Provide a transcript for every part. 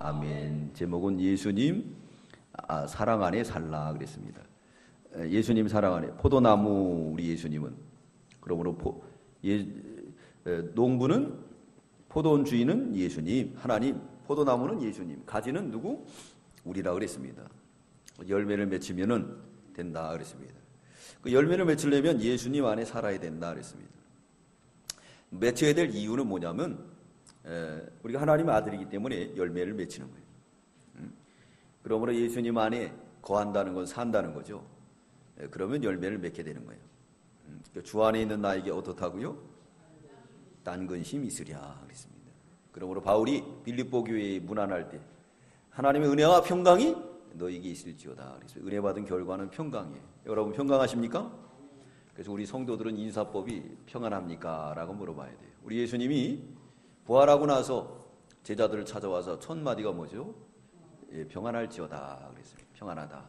아멘. 제목은 예수님 사랑 안에 살라 그랬습니다. 예수님 사랑 안에 포도나무 우리 예수님은 그러므로 농부는 포도원 주인은 예수님, 하나님, 포도나무는 예수님, 가지는 누구? 우리라 그랬습니다. 열매를 맺히면은 된다 그랬습니다. 그 열매를 맺으려면 예수님 안에 살아야 된다 그랬습니다. 맺혀야 될 이유는 뭐냐면 우리가 하나님의 아들이기 때문에 열매를 맺히는 거예요. 그러므로 예수님 안에 거한다는 건 산다는 거죠. 그러면 열매를 맺게 되는 거예요. 주 안에 있는 나에게 어떻다고요? 딴 근심 있으랴 그랬습니다. 그러므로 바울이 빌립보 교회에 문안할 때 하나님의 은혜와 평강이 너에게 있을지어다 그랬어요. 은혜 받은 결과는 평강이에요. 여러분 평강하십니까? 그래서 우리 성도들은 인사법이 평안합니까? 라고 물어봐야 돼요. 우리 예수님이 부활하고 나서 제자들을 찾아와서 첫 마디가 뭐죠? 평안할지어다 그랬어요. 평안하다.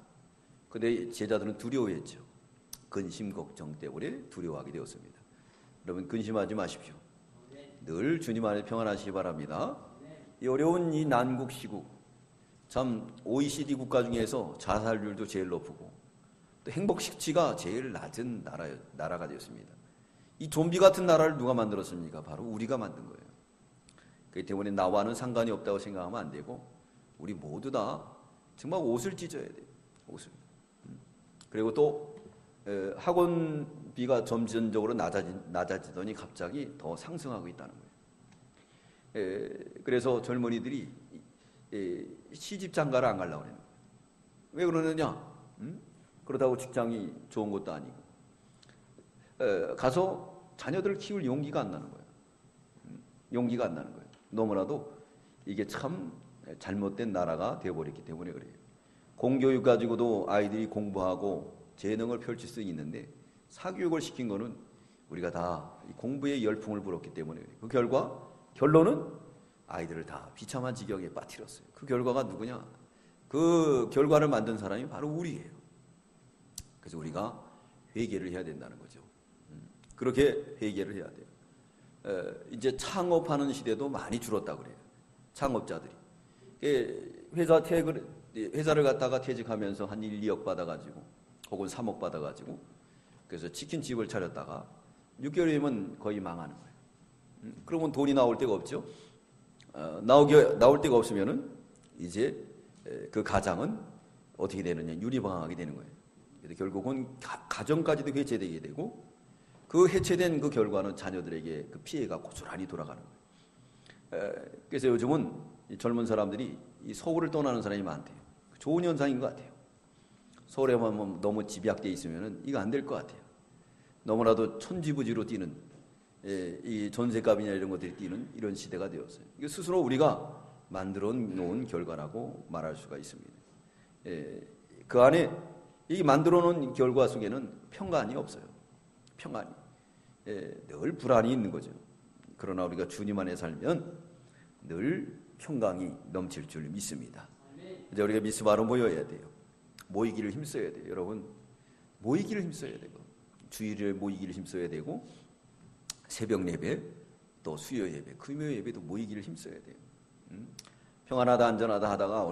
근데 제자들은 두려워했죠. 근심 걱정 때문에 두려워하게 되었습니다. 여러분 근심하지 마십시오. 늘 주님 안에 평안하시기 바랍니다. 이 어려운 이 난국 시국, 참 OECD 국가 중에서 자살률도 제일 높고 또 행복 수치가 제일 낮은 나라가 되었습니다. 이 좀비 같은 나라를 누가 만들었습니까? 바로 우리가 만든 거예요. 그렇기 때문에 나와는 상관이 없다고 생각하면 안 되고 우리 모두 다 정말 옷을 찢어야 돼요. 옷을. 그리고 또 학원비가 점진적으로 낮아지더니 갑자기 더 상승하고 있다는 거예요. 그래서 젊은이들이 시집 장가를 안 가려고 하는 거예요. 왜 그러느냐? 그러다고 직장이 좋은 것도 아니고 가서 자녀들을 키울 용기가 안 나는 거예요. 용기가 안 나는 거예요. 너무나도 이게 참 잘못된 나라가 되어버렸기 때문에 그래요. 공교육 가지고도 아이들이 공부하고 재능을 펼칠 수 있는데 사교육을 시킨 거는 우리가 다 공부에 열풍을 불었기 때문에 그래요. 그 결론은 아이들을 다 비참한 지경에 빠뜨렸어요. 그 결과가 누구냐? 그 결과를 만든 사람이 바로 우리예요. 그래서 우리가 회개를 해야 된다는 거죠. 그렇게 회개를 해야 돼요. 이제 창업하는 시대도 많이 줄었다고 그래요. 창업자들이. 회사를 갔다가 퇴직하면서 한 1, 2억 받아가지고 혹은 3억 받아가지고 그래서 치킨집을 차렸다가 6개월이면 거의 망하는 거예요. 그러면 돈이 나올 데가 없죠. 나올 데가 없으면은 이제 그 가장은 어떻게 되느냐? 유리방황하게 되는 거예요. 그래서 결국은 가정까지도 해체되게 되고 그 해체된 그 결과는 자녀들에게 그 피해가 고스란히 돌아가는 거예요. 그래서 요즘은 젊은 사람들이 이 서울을 떠나는 사람이 많대요. 좋은 현상인 것 같아요. 서울에만 너무 집약돼 있으면은 이거 안 될 것 같아요. 너무나도 천지부지로 뛰는 이 전세값이나 이런 것들이 뛰는 이런 시대가 되었어요. 이거 스스로 우리가 만들어 놓은 결과라고 말할 수가 있습니다. 그 안에 이 만들어 놓은 결과 속에는 평안이 없어요. 평안이. 늘 불안이 있는 거죠. 그러나 우리가 주님 안에 살면 늘 평강이 넘칠 줄 믿습니다. 이제 우리가 미스바로 모여야 돼요. 모이기를 힘써야 돼요. 여러분 모이기를 힘써야 되고 주일에 모이기를 힘써야 되고 새벽 예배 또 수요 예배 금요 예배도 모이기를 힘써야 돼요. 평안하다 안전하다 하다가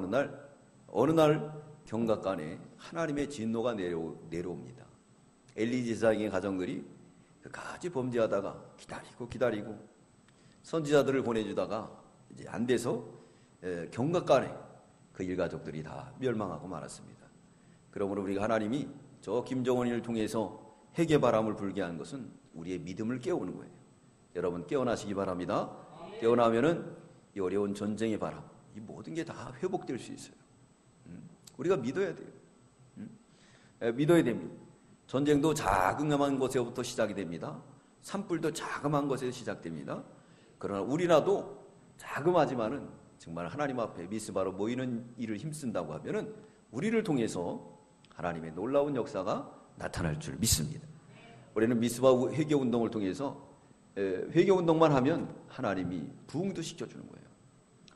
어느 날 경각간에 하나님의 진노가 내려옵니다. 엘리 제사장의 가정들이 끝까지 범죄하다가 기다리고 선지자들을 보내주다가 이제 안 돼서 경각간에 그 일가족들이 다 멸망하고 말았습니다. 그러므로 우리가 하나님이 저 김정은을 통해서 핵의 바람을 불게 한 것은 우리의 믿음을 깨우는 거예요. 여러분 깨어나시기 바랍니다. 깨어나면은 이 어려운 전쟁의 바람, 이 모든 게 다 회복될 수 있어요. 우리가 믿어야 돼요. 믿어야 됩니다. 전쟁도 자그마한 것에부터 시작이 됩니다. 산불도 자그마한 것에서 시작됩니다. 그러나 우리라도 자그마지만은 정말 하나님 앞에 미스바로 모이는 일을 힘쓴다고 하면은 우리를 통해서 하나님의 놀라운 역사가 나타날 줄 믿습니다. 우리는 미스바 회개운동을 통해서 회개운동만 하면 하나님이 부흥도 시켜주는 거예요.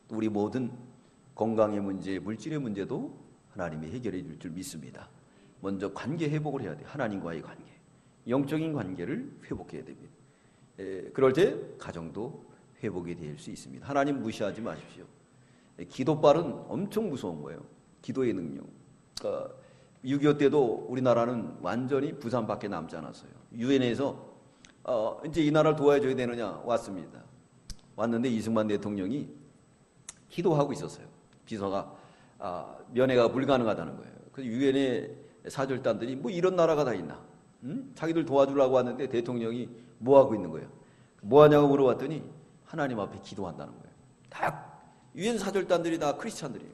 우리 모든 건강의 문제, 물질의 문제도 하나님이 해결해 줄 믿습니다. 먼저 관계 회복을 해야 돼요. 하나님과의 관계, 영적인 관계를 회복해야 됩니다. 그럴 때 가정도 회복이 될 수 있습니다. 하나님 무시하지 마십시오. 기도빨은 엄청 무서운 거예요. 기도의 능력. 그러니까 6.25 때도 우리나라는 완전히 부산밖에 남지 않았어요. 유엔에서 이제 이 나라를 도와줘야 되느냐 왔습니다. 왔는데 이승만 대통령이 기도하고 있었어요. 비서가 면회가 불가능하다는 거예요. 그래서 유엔의 사절단들이 뭐 이런 나라가 다 있나? 자기들 도와주려고 왔는데 대통령이 뭐 하고 있는 거예요? 뭐 하냐고 물어봤더니 하나님 앞에 기도한다는 거예요. 다 유엔 사절단들이 다 크리스찬들이에요.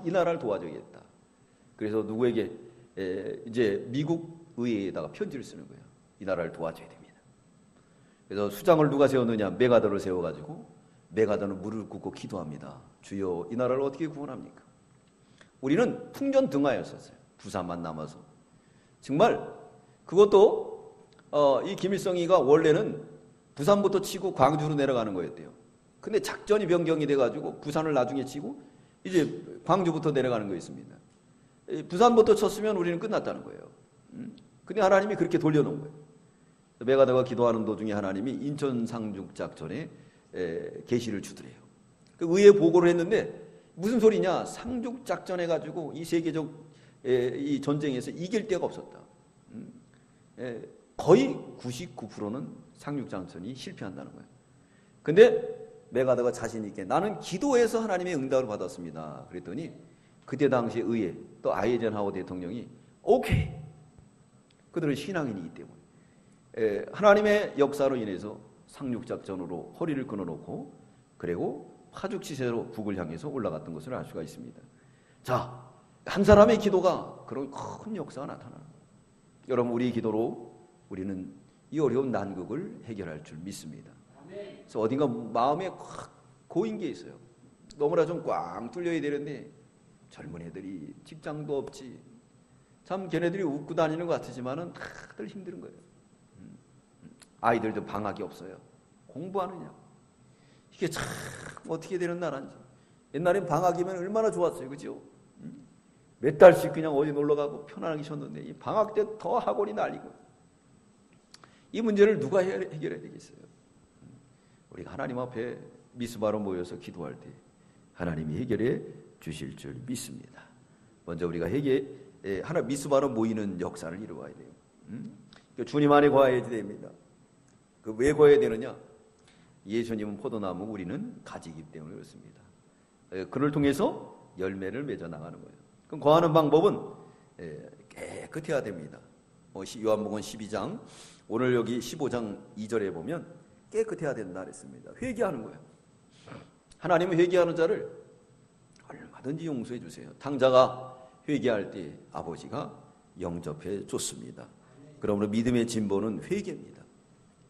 이 나라를 도와줘야겠다. 그래서 누구에게 이제 미국 의회에다가 편지를 쓰는 거예요. 이 나라를 도와줘야 됩니다. 그래서 수장을 누가 세웠느냐? 메가더를 세워가지고 메가더는 무릎을 꿇고 기도합니다. 주여, 이 나라를 어떻게 구원합니까? 우리는 풍전등화였었어요. 부산만 남아서. 정말 그것도 이 김일성이가 원래는 부산부터 치고 광주로 내려가는 거였대요. 근데 작전이 변경이 돼가지고 부산을 나중에 치고 이제 광주부터 내려가는 거였습니다. 부산부터 쳤으면 우리는 끝났다는 거예요. 근데 하나님이 그렇게 돌려놓은 거예요. 메가더가 기도하는 도중에 하나님이 인천 상륙 작전에 계시를 주더래요. 그 의회 보고를 했는데 무슨 소리냐? 상륙 작전 해가지고 이 세계적 이 전쟁에서 이길 데가 없었다. 거의 99%는 상륙 작전이 실패한다는 거예요. 근데 메가더가 자신 있게 나는 기도해서 하나님의 응답을 받았습니다. 그랬더니 그때 당시 의회 또 아이젠하워 대통령이 오케이. 그들은 신앙인이기 때문에 하나님의 역사로 인해서 상륙 작전으로 허리를 끊어놓고 그리고 파죽지세로 북을 향해서 올라갔던 것을 알 수가 있습니다. 자, 한 사람의 기도가 그런 큰 역사가 나타나는 거예요. 여러분, 우리 기도로 우리는 이 어려운 난국을 해결할 줄 믿습니다. 그래서 어딘가 마음에 확 고인 게 있어요. 너무나 좀 꽝 뚫려야 되는데 젊은 애들이 직장도 없지. 참 걔네들이 웃고 다니는 것 같지만은 다들 힘든 거예요. 아이들도 방학이 없어요. 공부하느냐. 이게 참 어떻게 되는 나라인지. 옛날엔 방학이면 얼마나 좋았어요. 그죠? 몇 달씩 그냥 어디 놀러가고 편안하게 쉬었는데 이 방학 때 더 학원이 날리고. 이 문제를 누가 해결해야 되겠어요? 우리가 하나님 앞에 미스바로 모여서 기도할 때 하나님이 해결해 주실 줄 믿습니다. 먼저 우리가 하나 미스바로 모이는 역사를 이루어야 돼요. 주님 안에 거해야 됩니다. 왜 거해야 되느냐? 예수님은 포도나무, 우리는 가지이기 때문에 그렇습니다. 그를 통해서 열매를 맺어 나가는 거예요. 그럼 거하는 방법은 깨끗해야 됩니다. 요한복음 12장, 오늘 여기 15장 2절에 보면 깨끗해야 된다 그랬습니다. 회개하는 거예요. 하나님은 회개하는 자를 얼마든지 용서해 주세요. 탕자가 회개할 때 아버지가 영접해 줬습니다. 그러므로 믿음의 진보는 회개입니다.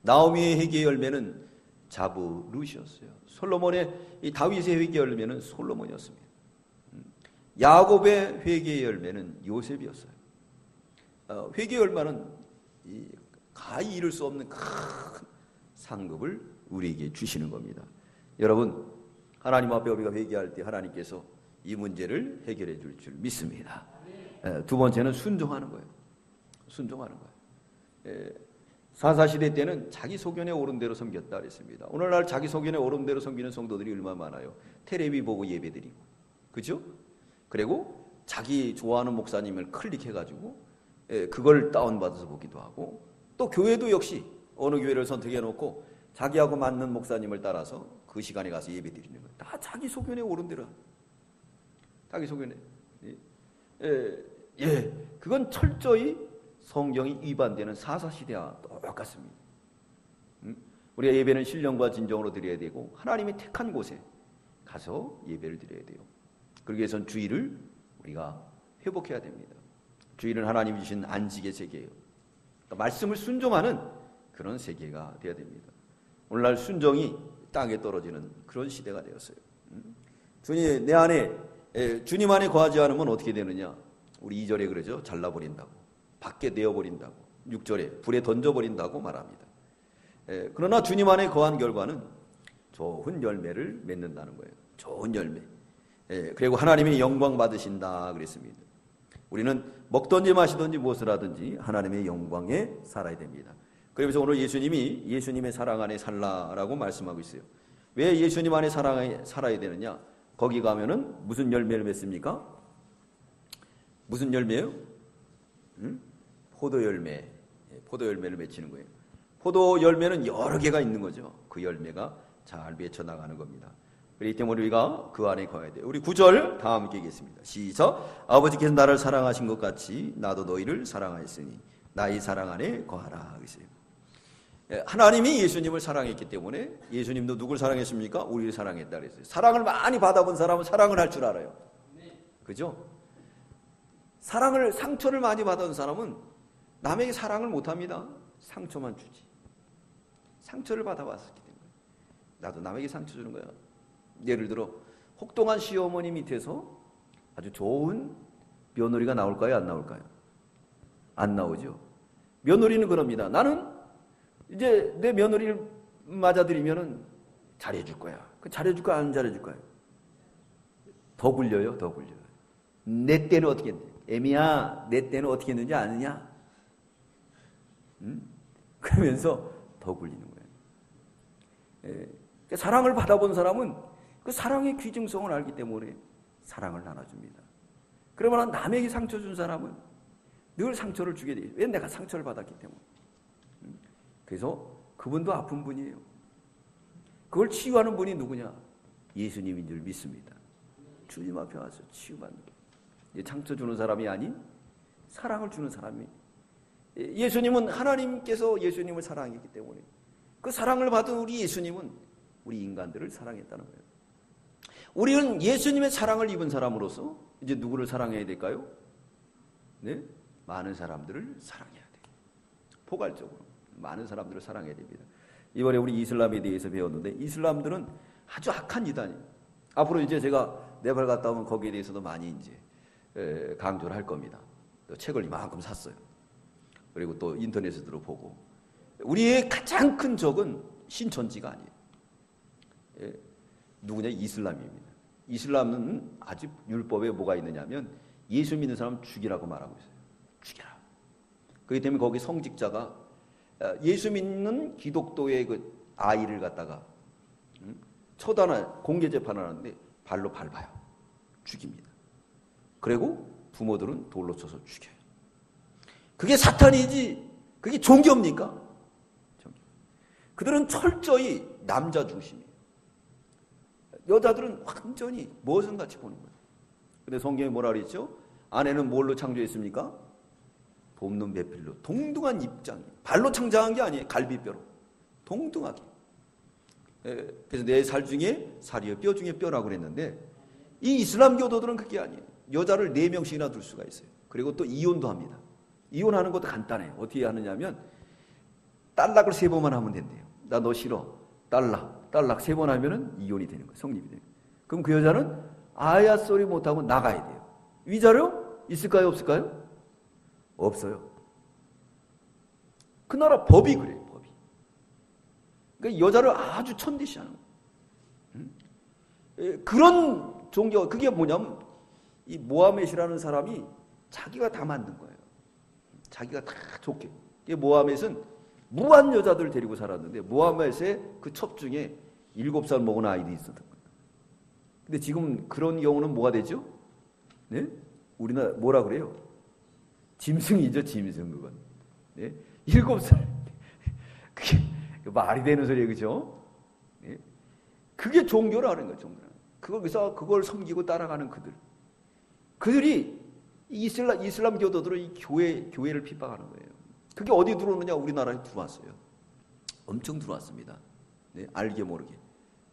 나오미의 회개의 열매는 자부룻이었어요. 솔로몬의 이 다윗의 회개의 열매는 솔로몬이었습니다. 야곱의 회개의 열매는 요셉이었어요. 회개의 열매는 가히 이룰 수 없는 큰 상급을 우리에게 주시는 겁니다. 여러분, 하나님 앞에 우리가 회개할 때 하나님께서 이 문제를 해결해 줄 줄 믿습니다. 두 번째는 순종하는 거예요. 순종하는 거예요. 사사시대 때는 자기 소견에 오른 대로 섬겼다 그랬습니다. 오늘날 자기 소견에 오른 대로 섬기는 성도들이 얼마나 많아요. 텔레비 보고 예배드리고, 그죠? 그리고 자기 좋아하는 목사님을 클릭해가지고 그걸 다운받아서 보기도 하고, 또 교회도 역시 어느 교회를 선택해놓고 자기하고 맞는 목사님을 따라서 그 시간에 가서 예배드리는 거예요. 다 자기 소견에 오른 대로. 자기 소견에. 그건 철저히 성경이 위반되는 사사시대와 똑같습니다. 우리가 예배는 신령과 진정으로 드려야 되고 하나님이 택한 곳에 가서 예배를 드려야 돼요. 그러기 위해서는 주의를 우리가 회복해야 됩니다. 주의는 하나님이 주신 안식의 세계예요. 그러니까 말씀을 순종하는 그런 세계가 되어야 됩니다. 오늘날 순종이 땅에 떨어지는 그런 시대가 되었어요. 주님, 내 안에 주님 안에 거하지 않으면 어떻게 되느냐? 우리 2절에 그러죠. 잘라버린다고, 밖에 내어버린다고, 6절에 불에 던져버린다고 말합니다. 그러나 주님 안에 거한 결과는 좋은 열매를 맺는다는 거예요. 좋은 열매. 그리고 하나님의 영광 받으신다 그랬습니다. 우리는 먹든지 마시든지 무엇을 하든지 하나님의 영광에 살아야 됩니다. 그러면서 오늘 예수님이 예수님의 사랑 안에 살라라고 말씀하고 있어요. 왜 예수님 안에 살아야 되느냐? 거기 가면은 무슨 열매를 맺습니까? 무슨 열매요? 포도 열매. 포도 열매를 맺히는 거예요. 포도 열매는 여러 개가 있는 거죠. 그 열매가 잘 맺혀 나가는 겁니다. 그렇기 때문에 우리가 그 안에 거해야 돼요. 우리 9절 다 함께 읽겠습니다. 시작. 아버지께서 나를 사랑하신 것 같이 나도 너희를 사랑하였으니 나의 사랑 안에 거하라. 그랬어요. 하나님이 예수님을 사랑했기 때문에 예수님도 누굴 사랑했습니까? 우리를 사랑했다 그랬어요. 사랑을 많이 받아본 사람은 사랑을 할 줄 알아요. 그죠? 상처를 많이 받은 사람은 남에게 사랑을 못합니다. 상처만 주지. 상처를 받아봤었기 때문에 나도 남에게 상처 주는 거야. 예를 들어 혹독한 시어머니 밑에서 아주 좋은 며느리가 나올까요? 안 나올까요? 안 나오죠. 며느리는 그럽니다. 나는 이제 내 며느리를 맞아들이면은 잘해줄 거야. 잘해줄 거야? 안 잘해줄 거야? 더 굴려요. 더 굴려요. 내 때는 어떻게 했는데? 애미야, 내 때는 어떻게 했는지 아느냐? 그러면서 더 굴리는 거예요. 사랑을 받아본 사람은 그 사랑의 귀중성을 알기 때문에 사랑을 나눠줍니다. 그러면 남에게 상처 준 사람은 늘 상처를 주게 돼요. 왜? 내가 상처를 받았기 때문에. 그래서 그분도 아픈 분이에요. 그걸 치유하는 분이 누구냐? 예수님인 줄 믿습니다. 주님 앞에 와서 치유받는 거예요. 상처 주는 사람이 아닌 사랑을 주는 사람이. 예수님은 하나님께서 예수님을 사랑했기 때문에 그 사랑을 받은 우리 예수님은 우리 인간들을 사랑했다는 거예요. 우리는 예수님의 사랑을 입은 사람으로서 이제 누구를 사랑해야 될까요? 네? 많은 사람들을 사랑해야 돼요. 포괄적으로 많은 사람들을 사랑해야 됩니다. 이번에 우리 이슬람에 대해서 배웠는데 이슬람들은 아주 악한 이단이에요. 앞으로 이제 제가 네팔 갔다 오면 거기에 대해서도 많이 이제 강조를 할 겁니다. 또 책을 이만큼 샀어요. 그리고 또 인터넷으로 보고. 우리의 가장 큰 적은 신천지가 아니에요. 누구냐? 이슬람입니다. 이슬람은 아직 율법에 뭐가 있느냐면 예수 믿는 사람 죽이라고 말하고 있어요. 죽여라. 그렇기 때문에 거기 성직자가 예수 믿는 기독교의 그 아이를 갖다가 처단을 공개 재판을 하는데 발로 밟아요. 죽입니다. 그리고 부모들은 돌로 쳐서 죽여요. 그게 사탄이지 그게 종교입니까? 그들은 철저히 남자 중심이에요. 여자들은 완전히 무엇은 같이 보는 거예요. 근데 성경에 뭐라 그랬죠? 아내는 뭘로 창조했습니까? 봄눈 배필로 동등한 입장. 발로 창작한 게 아니에요. 갈비뼈로. 동등하게. 그래서 내 살 중에 살이요 뼈 중에 뼈라고 그랬는데 이 이슬람 교도들은 그게 아니에요. 여자를 4명씩이나 둘 수가 있어요. 그리고 또 이혼도 합니다. 이혼하는 것도 간단해요. 어떻게 하느냐면 딸락을 3번만 하면 된대요. 나 너 싫어. 딸락 3번 하면은 이혼이 되는 거예요. 성립이 되는 거예요. 그럼 그 여자는 아야 소리 못하고 나가야 돼요. 위자료 있을까요? 없을까요? 없어요. 그 나라 법이 그래요. 법이. 그러니까 여자를 아주 천대시하는 거예요. 그런 종교, 그게 뭐냐면 이 모하멧이라는 사람이 자기가 다 만든 거예요. 자기가 다 좋게. 모하멧은 무한 여자들 데리고 살았는데 모하멧의 그 첩중에 7살 먹은 아이들이 있었던 거예요. 근데 지금 그런 경우는 뭐가 되죠? 네? 우리나라 뭐라 그래요? 짐승이죠, 짐승 그건. 네? 7살. 그게 말이 되는 소리예요, 그죠? 네? 그게 종교라는 거예요, 종교라는. 그거기서 그걸 섬기고 따라가는 그들이 이슬람 교도들은 이 교회를 핍박하는 거예요. 그게 어디 들어오느냐? 우리나라에 들어왔어요. 엄청 들어왔습니다. 네? 알게 모르게.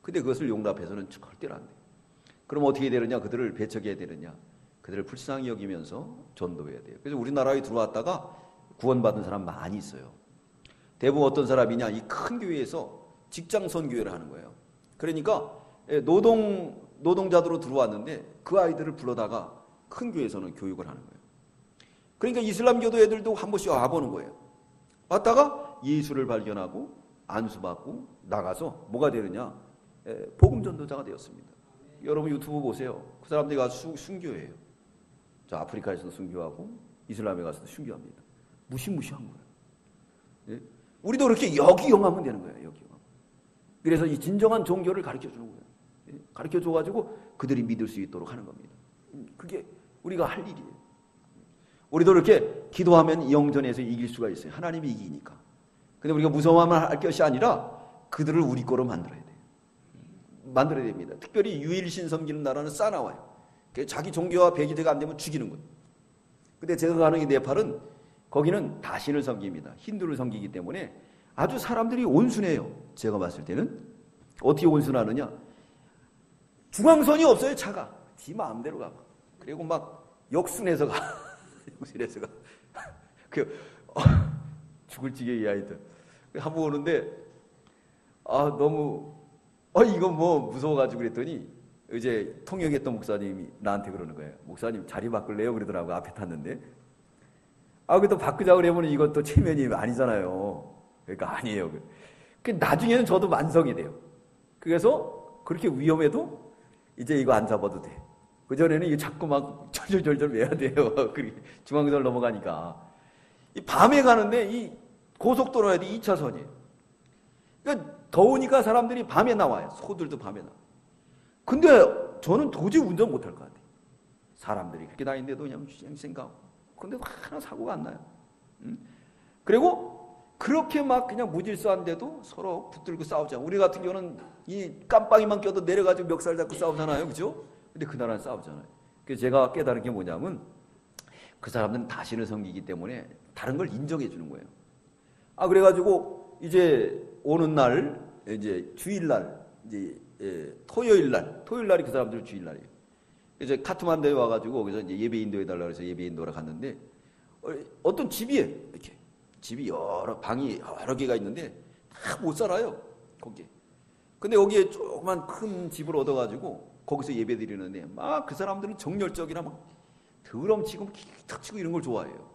근데 그것을 용납해서는 절대로 안 돼요. 그럼 어떻게 되느냐? 그들을 배척해야 되느냐? 그들을 불쌍히 여기면서 전도해야 돼요. 그래서 우리나라에 들어왔다가 구원받은 사람 많이 있어요. 대부분 어떤 사람이냐? 이 큰 교회에서 직장 선교회를 하는 거예요. 그러니까 노동자들로 들어왔는데 그 아이들을 불러다가 큰 교회에서는 교육을 하는 거예요. 그러니까 이슬람교도 애들도 한 번씩 와보는 거예요. 왔다가 예수를 발견하고 안수받고 나가서 뭐가 되느냐? 복음 전도자가 되었습니다. 여러분 유튜브 보세요. 그 사람들이 가서 순교해요. 저 아프리카에서도 순교하고 이슬람에 가서도 순교합니다. 무시무시한 거예요. 예? 우리도 그렇게 여기영하면 되는 거예요. 여기영. 그래서 이 진정한 종교를 가르쳐 주는 거예요. 예? 가르쳐 줘가지고 그들이 믿을 수 있도록 하는 겁니다. 그게 우리가 할 일이에요. 우리도 이렇게 기도하면 영전에서 이길 수가 있어요. 하나님이 이기니까. 근데 우리가 무서워하면 할 것이 아니라 그들을 우리 거로 만들어야 돼요. 만들어야 됩니다. 특별히 유일신 섬기는 나라는 싸나워요. 자기 종교와 배기대가 안 되면 죽이는 거예요. 근데 제가 가는 이 네팔은 거기는 다신을 섬깁니다. 힌두를 섬기기 때문에 아주 사람들이 온순해요. 제가 봤을 때는. 어떻게 온순하느냐. 중앙선이 없어요. 차가. 지 마음대로 가. 그리고 막 역순해서 가. 역순해서 가. 죽을 지경이 하여튼. 한번 오는데 너무 이거 뭐 무서워가지고 그랬더니 이제 통역했던 목사님이 나한테 그러는 거예요. 목사님 자리 바꿀래요? 그러더라고. 앞에 탔는데. 그래도 바꾸자 그러면 이것도 체면이 아니잖아요. 그러니까 아니에요. 나중에는 저도 만성이 돼요. 그래서 그렇게 위험해도 이제 이거 안 잡아도 돼. 그전에는 이거 자꾸 막 절절절절 매야 돼요. 중앙선을 넘어가니까. 이 밤에 가는데 이 고속도로에 2차선이에요. 그러니까 더우니까 사람들이 밤에 나와요. 소들도 밤에 나와요. 근데 저는 도저히 운전 못할 것 같아요. 사람들이 그렇게 다니는데도 그냥 생각하고. 근데 하나 사고가 안 나요. 그리고 그렇게 막 그냥 무질서한데도 서로 붙들고 싸우잖아요. 우리 같은 경우는 이 깜빡이만 껴도 내려가지고 멱살 잡고 싸우잖아요. 그죠? 근데 그 나라는 싸우잖아요. 그래서 제가 깨달은 게 뭐냐면 그 사람들은 다신을 섬기기 때문에 다른 걸 인정해 주는 거예요. 그래가지고 이제 오는 날, 이제 주일날, 이제 토요일날이 그 사람들 주일날이에요. 이제 카트만두에 와가지고 거기서 이제 예배 인도해 달라고 해서 예배 인도를 갔는데 어떤 집이에요. 이렇게 집이 방이 여러 개가 있는데 다 못 살아요. 거기에. 근데 여기에 조그만 큰 집을 얻어가지고 거기서 예배 드리는데 막 그 사람들은 정열적이나 막 드럼 치고 기타 치고 이런 걸 좋아해요.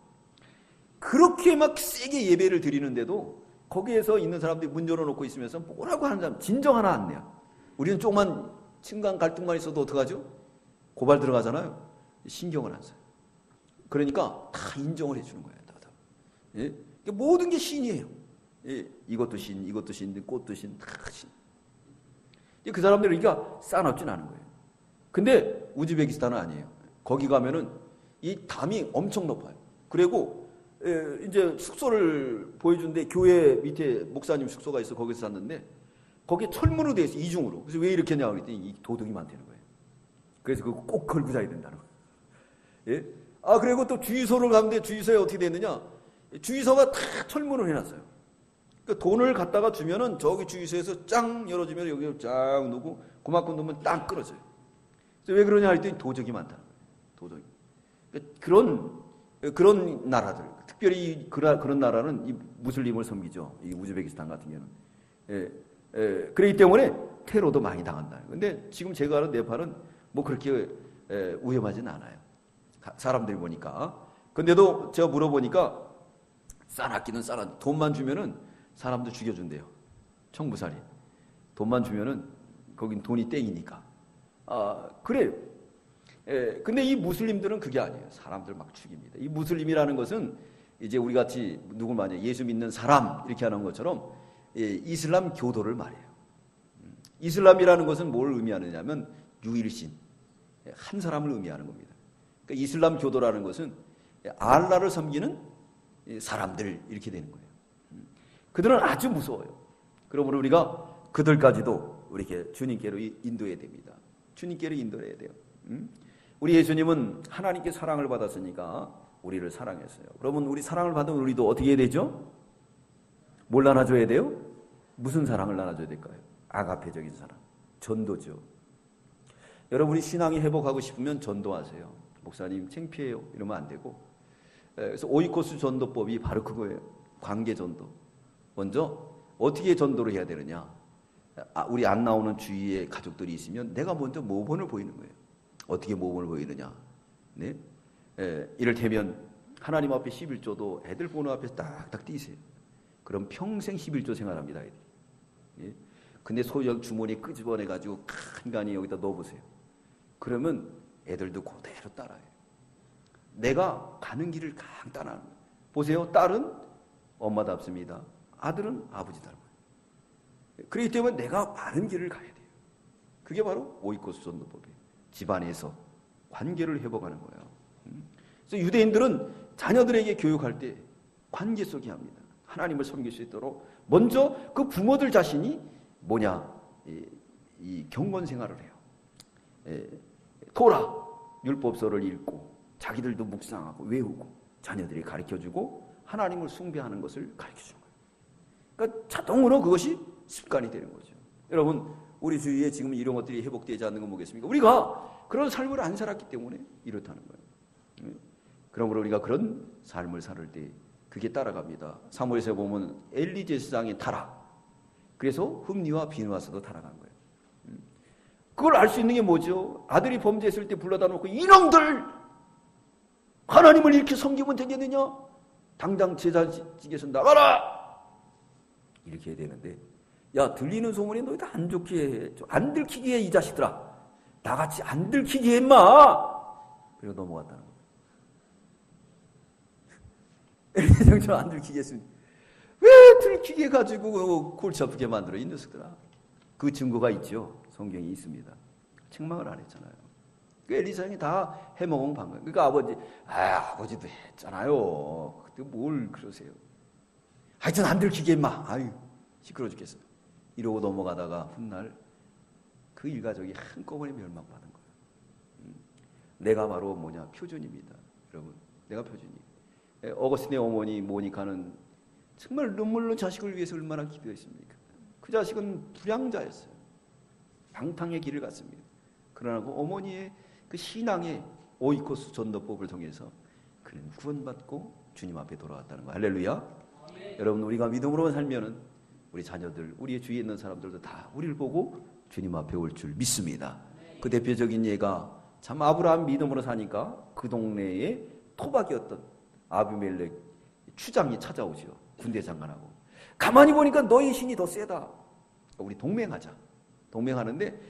그렇게 막 세게 예배를 드리는데도 거기에서 있는 사람들이 문 열어놓고 있으면서 뭐라고 하는 사람 진정 하나 안 내요. 우리는 조그만 친간 갈등만 있어도 어떡하죠? 고발 들어가잖아요. 신경을 안 써요. 그러니까 다 인정을 해주는 거예요. 다. 예? 모든 게 신이에요. 예? 이것도 신, 이것도 신, 꽃도 신, 다 신. 그 사람들이 그러니까 싸납진 않은 거예요. 근데 우즈베키스탄은 아니에요. 거기 가면은 이 담이 엄청 높아요. 그리고 이제 숙소를 보여주는데 교회 밑에 목사님 숙소가 있어 거기서 샀는데 거기에 철문으로 되어 있어 이중으로. 그래서 왜 이렇게 했냐고 그랬더니 이 도둑이 많다는 거예요. 그래서 그거 꼭 걸고 자야 된다는 거예요. 예? 그리고 또 주유소를 가는데 주유소에 어떻게 됐느냐? 주유소가 다 철문을 해놨어요. 그러니까 돈을 갖다가 주면은 저기 주유소에서 짱 열어주면 여기 짱 누고 그만큼 넣으면 딱 끌어져요. 그래서 왜 그러냐 했더니 도적이 많다는 거예요. 도적이. 그러니까 그런 나라들, 특별히 그런 나라는 이 무슬림을 섬기죠. 이 우즈베키스탄 같은 경우는. 그렇기 때문에 테러도 많이 당한다. 근데 지금 제가 아는 네팔은 뭐 그렇게 위험하진 않아요. 사람들이 보니까. 근데도 제가 물어보니까 싸납기는 싸납. 돈만 주면은 사람들 죽여준대요. 청부살인. 돈만 주면은 거긴 돈이 땡이니까. 그래요. 근데 이 무슬림들은 그게 아니에요. 사람들 막 죽입니다. 이 무슬림이라는 것은 이제 우리 같이 누굴 말이에요. 예수 믿는 사람 이렇게 하는 것처럼 이슬람 교도를 말해요. 이슬람이라는 것은 뭘 의미하느냐면 유일신, 한 사람을 의미하는 겁니다. 그러니까 이슬람 교도라는 것은 알라를 섬기는 사람들 이렇게 되는 거예요. 그들은 아주 무서워요. 그러므로 우리가 그들까지도 이렇게 주님께로 인도해야 됩니다. 주님께로 인도해야 돼요. 우리 예수님은 하나님께 사랑을 받았으니까 우리를 사랑했어요. 그러면 우리 사랑을 받은 우리도 어떻게 해야 되죠? 뭘 나눠줘야 돼요? 무슨 사랑을 나눠줘야 될까요? 아가페적인 사랑. 전도죠. 여러분이 신앙이 회복하고 싶으면 전도하세요. 목사님 창피해요. 이러면 안 되고. 그래서 오이코스 전도법이 바로 그거예요. 관계 전도. 먼저 어떻게 전도를 해야 되느냐. 우리 안 나오는 주위에 가족들이 있으면 내가 먼저 모범을 보이는 거예요. 어떻게 모범을 보이느냐. 네? 이를테면 하나님 앞에 11조도 애들 보는 앞에서 딱딱 띄세요. 그럼 평생 11조 생활합니다. 애들이. 예? 근데 소형 주머니에 끄집어내가지고 간간히 여기다 넣어보세요. 그러면 애들도 그대로 따라해요. 내가 가는 길을 강 따라하는 거예요. 보세요. 딸은 엄마답습니다. 아들은 아버지 닮아요. 그렇기 때문에 내가 바른 길을 가야 돼요. 그게 바로 오이코스 전도법이에요. 집안에서 관계를 회복하는 거예요. 그래서 유대인들은 자녀들에게 교육할 때 관계 속에 합니다. 하나님을 섬길 수 있도록 먼저 그 부모들 자신이 이 경건 생활을 해요. 토라 율법서를 읽고 자기들도 묵상하고 외우고 자녀들이 가르쳐주고 하나님을 숭배하는 것을 가르쳐주는 거예요. 그러니까 자동으로 그것이 습관이 되는 거죠. 여러분, 우리 주위에 지금 이런 것들이 회복되지 않는 건 뭐겠습니까? 우리가 그런 삶을 안 살았기 때문에 이렇다는 거예요. 그러므로 우리가 그런 삶을 살 때 그게 따라갑니다. 사무엘서에 보면 엘리 제사장의 타락, 그래서 흠니와 비느하스도 타락한 거예요. 그걸 알 수 있는 게 뭐죠? 아들이 범죄했을 때 불러다 놓고 이놈들 하나님을 이렇게 섬기면 되겠느냐? 당장 제사직에서 나가라! 이렇게 해야 되는데, 야, 들리는 소문에 너희들 안 좋게 해. 안 들키게 해, 이 자식들아. 나같이 안 들키게 해, 임마! 그리고 넘어갔다는 거예요. 엘리제사장처럼 안 들키게 했으면 왜 들키게 해가지고 골치 아프게 만들어, 이 녀석들아. 그 증거가 있죠. 성경에 있습니다. 책망을 안 했잖아요. 그 엘리사장이 다 해먹은 방금. 그러니까 아버지도 했잖아요. 그때 뭘 그러세요? 하여튼 안 들키게 임마. 아유, 시끄러워 죽겠어요. 이러고 넘어가다가 훗날 그 일가족이 한꺼번에 멸망받은 거예요. 내가 바로 표준입니다. 여러분, 내가 표준이에요. 어거스틴의 어머니 모니카는 정말 눈물로 자식을 위해서 얼마나 기도했습니까? 그 자식은 불량자였어요. 방탕의 길을 갔습니다. 그러나 그 어머니의 그 신앙의 오이코스 전도법을 통해서 그는 구원받고 주님 앞에 돌아왔다는 거예요. 할렐루야. 여러분, 우리가 믿음으로 살면은 우리 자녀들, 우리의 주위에 있는 사람들도 다 우리를 보고 주님 앞에 올 줄 믿습니다. 그 대표적인 예가 참 아브라함 믿음으로 사니까 그 동네에 토박이었던 아비멜렉 추장이 찾아오죠. 군대 장관하고. 가만히 보니까 너희 신이 더 세다. 우리 동맹하자. 동맹하는데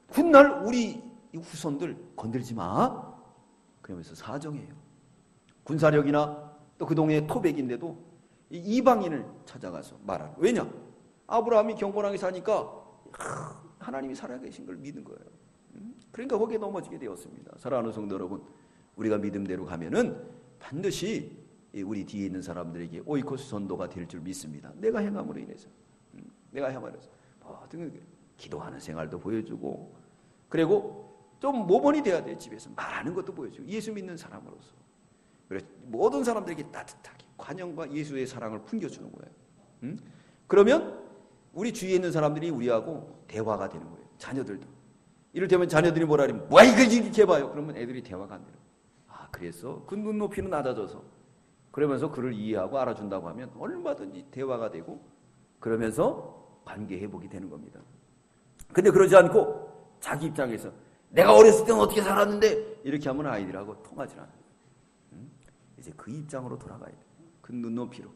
훗날 우리 후손들 건들지 마. 그러면서 사정해요. 군사력이나 또 그 동네의 토백인데도 이방인을 찾아가서 말하는. 왜냐? 아브라함이 경건하게 사니까 하나님이 살아계신 걸 믿는 거예요. 그러니까 거기에 넘어지게 되었습니다. 사랑하는 성도 여러분, 우리가 믿음대로 가면은 반드시 우리 뒤에 있는 사람들에게 오이코스 전도가 될 줄 믿습니다. 내가 행함으로 인해서. 내가 행함으로 인해서. 모든 기도하는 생활도 보여주고, 그리고 좀 모범이 돼야 돼. 집에서 말하는 것도 보여주고, 예수 믿는 사람으로서. 그래서 모든 사람들에게 따뜻하게 관용과 예수의 사랑을 풍겨주는 거예요. 그러면 우리 주위에 있는 사람들이 우리하고 대화가 되는 거예요. 자녀들도. 이를테면 자녀들이 뭐라 그러면 뭐 이거 이렇게 해봐요. 그러면 애들이 대화가 안 돼요. 그래서 그 눈높이는 낮아져서 그러면서 그를 이해하고 알아준다고 하면 얼마든지 대화가 되고 그러면서 관계 회복이 되는 겁니다. 근데 그러지 않고 자기 입장에서 내가 어렸을 때는 어떻게 살았는데 이렇게 하면 아이들하고 통하지 않아요. 이제 그 입장으로 돌아가야 돼요. 그 눈높이로.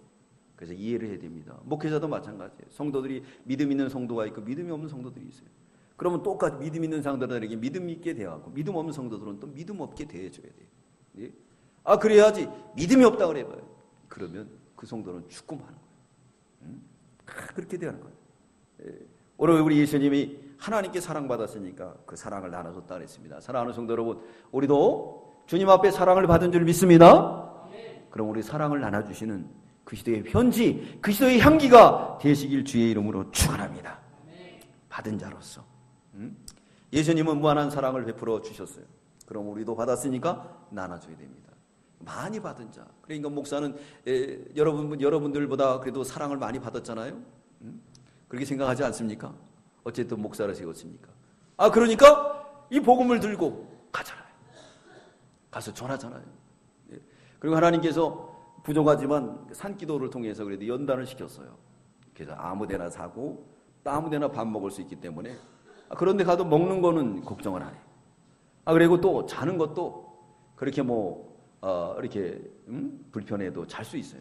그래서 이해를 해야 됩니다. 목회자도 마찬가지예요. 성도들이 믿음 있는 성도가 있고 믿음이 없는 성도들이 있어요. 그러면 똑같이 믿음 있는 성도들에게 믿음 있게 대하고 믿음 없는 성도들은 또 믿음 없게 대해줘야 돼요. 예? 그래야지 믿음이 없다 그래봐요. 그러면 그 성도는 죽고만 하는 거예요. 그렇게 되는 거예요. 예. 오늘 우리 예수님이 하나님께 사랑받았으니까 그 사랑을 나눠줬다 그랬습니다. 사랑하는 성도 여러분, 우리도 주님 앞에 사랑을 받은 줄 믿습니다. 그럼 우리 사랑을 나눠주시는 그리스도의 편지, 그리스도의 향기가 되시길 주의 이름으로 축원합니다. 받은 자로서 예수님은 무한한 사랑을 베풀어 주셨어요. 그럼 우리도 받았으니까 나눠줘야 됩니다. 많이 받은 자. 그러니까 목사는 여러분들보다 그래도 사랑을 많이 받았잖아요. 그렇게 생각하지 않습니까? 어쨌든 목사를 세웠으니까. 그러니까 이 복음을 들고 가잖아요. 가서 전하잖아요. 그리고 하나님께서 부족하지만 산기도를 통해서 그래도 연단을 시켰어요. 그래서 아무데나 사고 또 아무데나 밥 먹을 수 있기 때문에 그런데 가도 먹는 거는 걱정을 안 해요. 그리고 또 자는 것도 그렇게 이렇게 불편해도 잘 수 있어요.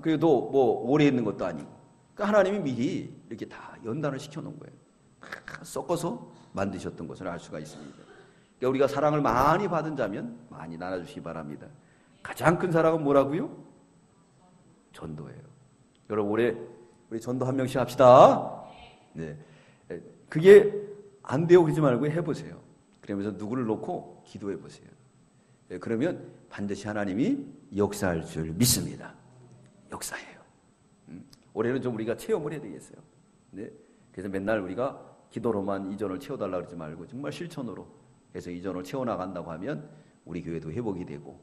그래도 오래 있는 것도 아니고. 그러니까 하나님이 미리 이렇게 다 연단을 시켜놓은 거예요. 다 섞어서 만드셨던 것을 알 수가 있습니다. 그러니까 우리가 사랑을 많이 받은 자면 많이 나눠주시기 바랍니다. 가장 큰 사랑은 뭐라고요? 전도예요. 여러분 올해 우리 전도 한 명씩 합시다. 네, 그게 안 돼요 그러지 말고 해보세요. 그러면서 누구를 놓고 기도해 보세요. 그러면 반드시 하나님이 역사할 줄 믿습니다. 역사해요. 올해는 좀 우리가 체험을 해야 되겠어요. 네? 그래서 맨날 우리가 기도로만 이전을 채워달라 그러지 말고 정말 실천으로 해서 이전을 채워나간다고 하면 우리 교회도 회복이 되고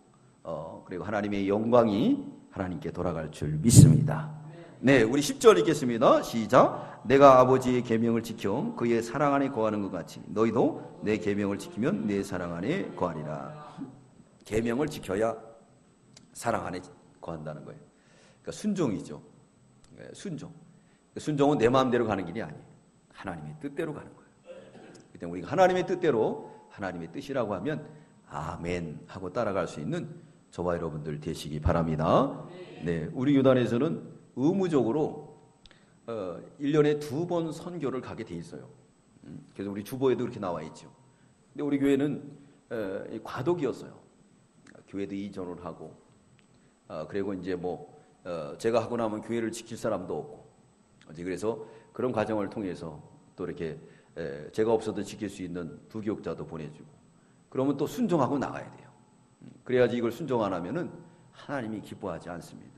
그리고 하나님의 영광이 하나님께 돌아갈 줄 믿습니다. 네, 우리 10절 읽겠습니다. 시작. 내가 아버지의 계명을 지켜 그의 사랑 안에 거하는 것 같이 너희도 내 계명을 지키면 내 사랑 안에 거하리라. 계명을 지켜야 사랑 안에 거한다는 거예요. 그러니까 순종이죠. 순종. 순종은 내 마음대로 가는 길이 아니에요. 하나님의 뜻대로 가는 거예요. 그때 우리가 하나님의 뜻대로 하나님의 뜻이라고 하면 아멘 하고 따라갈 수 있는 저와 여러분들 되시기 바랍니다. 네, 우리 교단에서는 의무적으로 1년에 2번 선교를 가게 돼 있어요. 그래서 우리 주보에도 그렇게 나와 있죠. 근데 우리 교회는 과도기였어요. 교회도 이전을 하고 그리고 이제 제가 하고 나면 교회를 지킬 사람도 없고 그래서 그런 과정을 통해서 또 이렇게 제가 없어도 지킬 수 있는 부교육자도 보내주고 그러면 또 순종하고 나가야 돼요. 그래야지 이걸 순종 안 하면은 하나님이 기뻐하지 않습니다.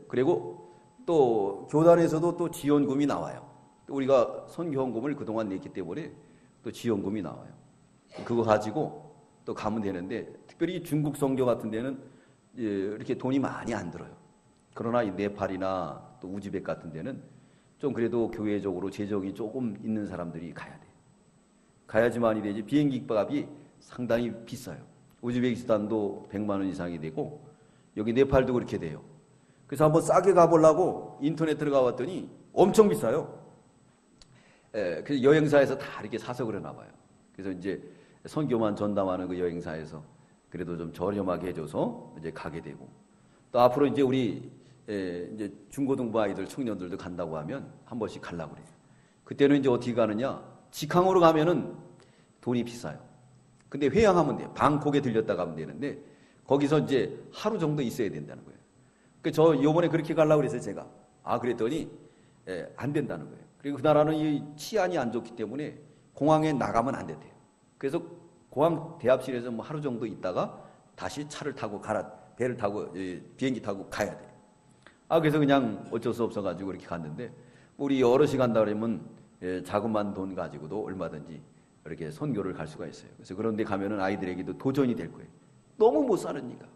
그리고 또 교단에서도 또 지원금이 나와요. 우리가 선교헌금을 그동안 냈기 때문에 또 지원금이 나와요. 그거 가지고 또 가면 되는데 특별히 중국 선교 같은 데는 이렇게 돈이 많이 안 들어요. 그러나 이 네팔이나 또 우즈벡 같은 데는 좀 그래도 교회적으로 재정이 조금 있는 사람들이 가야 돼요. 가야지만이 되지. 비행기 값이 상당히 비싸요. 우즈베키스탄도 100만 원 이상이 되고 여기 네팔도 그렇게 돼요. 그래서 한번 싸게 가보려고 인터넷 들어가 봤더니 엄청 비싸요. 그래서 여행사에서 다 이렇게 사서 그러나 봐요. 그래서 이제 선교만 전담하는 그 여행사에서 그래도 좀 저렴하게 해줘서 이제 가게 되고 또 앞으로 이제 우리 이제 중고등부 아이들 청년들도 간다고 하면 한 번씩 가려고 그래요. 그때는 이제 어떻게 가느냐? 직항으로 가면은 돈이 비싸요. 근데 회항하면 돼요. 방콕에 들렸다 가면 되는데 거기서 이제 하루 정도 있어야 된다는 거예요. 저 요번에 그렇게 가려고 그랬어요, 제가. 그랬더니 안 된다는 거예요. 그리고 그 나라는 이 치안이 안 좋기 때문에 공항에 나가면 안 된대요. 그래서 공항 대합실에서 하루 정도 있다가 다시 차를 타고 배를 타고 비행기 타고 가야 돼요. 그래서 그냥 어쩔 수 없어가지고 이렇게 갔는데 우리 어르신 간다 그러면 자그마한 돈 가지고도 얼마든지 이렇게 선교를 갈 수가 있어요. 그래서 그런 데 가면은 아이들에게도 도전이 될 거예요. 너무 못 사니까.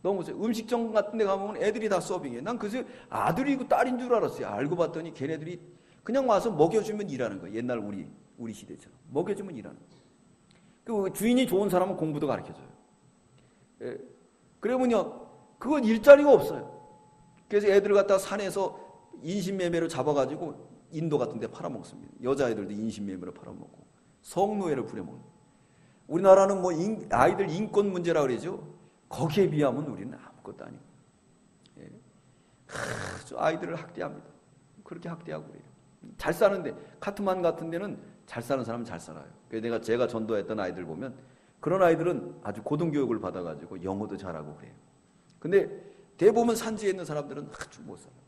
너무 음식점 같은 데 가면 애들이 다 서빙해. 난 그래서 아들이고 딸인 줄 알았어요. 알고 봤더니 걔네들이 그냥 와서 먹여주면 일하는 거예요. 옛날 우리 시대처럼. 먹여주면 일하는 거예요. 그 주인이 좋은 사람은 공부도 가르쳐줘요. 그러면요, 그건 일자리가 없어요. 그래서 애들 갖다 산에서 인신매매로 잡아가지고 인도 같은 데 팔아먹습니다. 여자애들도 인신매매로 팔아먹고 성노예를 부려먹는. 우리나라는 아이들 인권 문제라 그러죠. 거기에 비하면 우리는 아무것도 아니고. 아이들을 학대합니다. 그렇게 학대하고 그래요. 잘 사는데 카트만 같은 데는 잘 사는 사람은 잘 살아요. 그래서 제가 전도했던 아이들 보면 그런 아이들은 아주 고등교육을 받아가지고 영어도 잘하고 그래요. 근데 대부분 산지에 있는 사람들은 아주 못 살아요.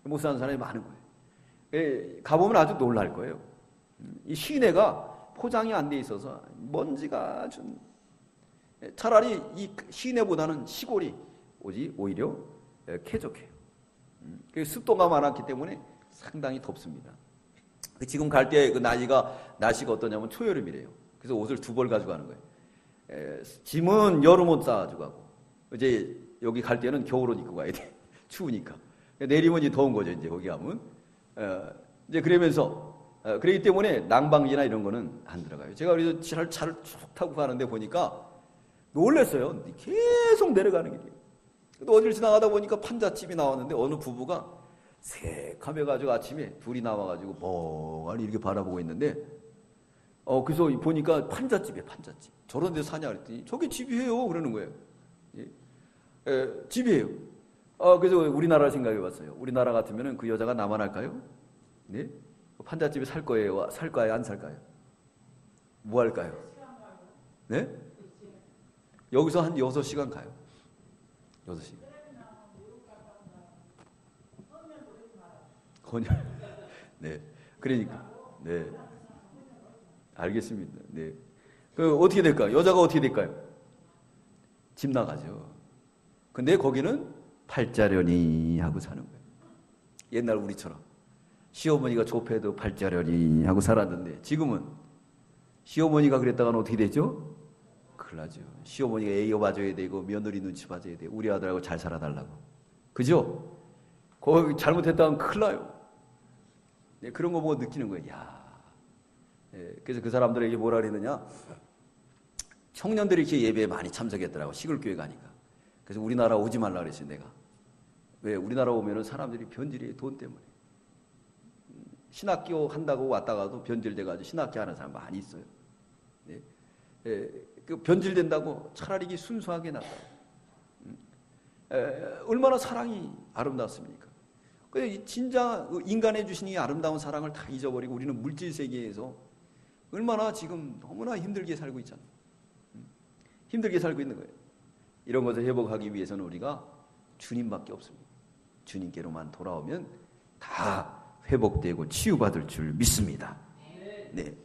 못 사는 사람이 많은 거예요. 가보면 아주 놀랄 거예요. 이 시내가 포장이 안 돼 있어서 먼지가 아주 차라리 이 시내보다는 시골이 오히려 쾌적해요. 습도가 많았기 때문에 상당히 덥습니다. 지금 갈 때 그 날씨가 어떠냐면 초여름이래요. 그래서 옷을 2벌 가져가는 거예요. 짐은 여름 옷 싸가지고 가고 이제 여기 갈 때는 겨울옷 입고 가야 돼. 추우니까. 내리면 이제 더운 거죠. 이제 거기 가면. 이제 그러면서 그렇기 때문에 난방기나 이런 거는 안 들어가요. 제가 그래서 차를 쭉 타고 가는데 보니까 놀랐어요. 계속 내려가는 길이에요. 또 어딜 지나가다 보니까 판잣집이 나왔는데 어느 부부가 새카매가지고 아침에 둘이 나와가지고 멍하니 이렇게 바라보고 있는데 그래서 보니까 판잣집이에요. 판잣집. 저런 데 사냐 그랬더니 저게 집이에요. 그러는 거예요. 집이에요. 그래서 우리나라 생각해 봤어요. 우리나라 같으면 그 여자가 나만 할까요? 네? 판잣집에 살 거예요? 살까요? 안 살까요? 뭐 할까요? 네? 여기서 한 6시간 가요. 6시간. 헌혈. 네. 그러니까. 네. 알겠습니다. 네. 그 어떻게 될까요? 여자가 어떻게 될까요? 집 나가죠. 근데 거기는 팔자려니 하고 사는 거예요. 옛날 우리처럼 시어머니가 좁혀도 팔자려니 하고 살았는데 지금은 시어머니가 그랬다가는 어떻게 되죠? 큰일 나죠. 시어머니가 애교 봐줘야 되고 며느리 눈치 봐줘야 되고 우리 아들하고 잘 살아달라고. 그죠? 거기 잘못했다면 큰일 나요. 네, 그런 거 보고 느끼는 거예요. 야. 네, 그래서 그 사람들에게 뭐라 그랬느냐? 청년들이 이렇게 예배에 많이 참석했더라고. 시골교회 가니까. 그래서 우리나라 오지 말라 그랬어요, 내가. 왜? 우리나라 오면은 사람들이 변질이 돈 때문에. 신학교 한다고 왔다가도 변질돼가지고 신학교 하는 사람 많이 있어요. 네. 그 변질된다고 차라리 이게 순수하게 낫다. 얼마나 사랑이 아름답습니까? 진짜 인간에 주신 이 아름다운 사랑을 다 잊어버리고 우리는 물질 세계에서 얼마나 지금 너무나 힘들게 살고 있잖아요. 힘들게 살고 있는 거예요. 이런 것을 회복하기 위해서는 우리가 주님밖에 없습니다. 주님께로만 돌아오면 다 회복되고 치유받을 줄 믿습니다. 네,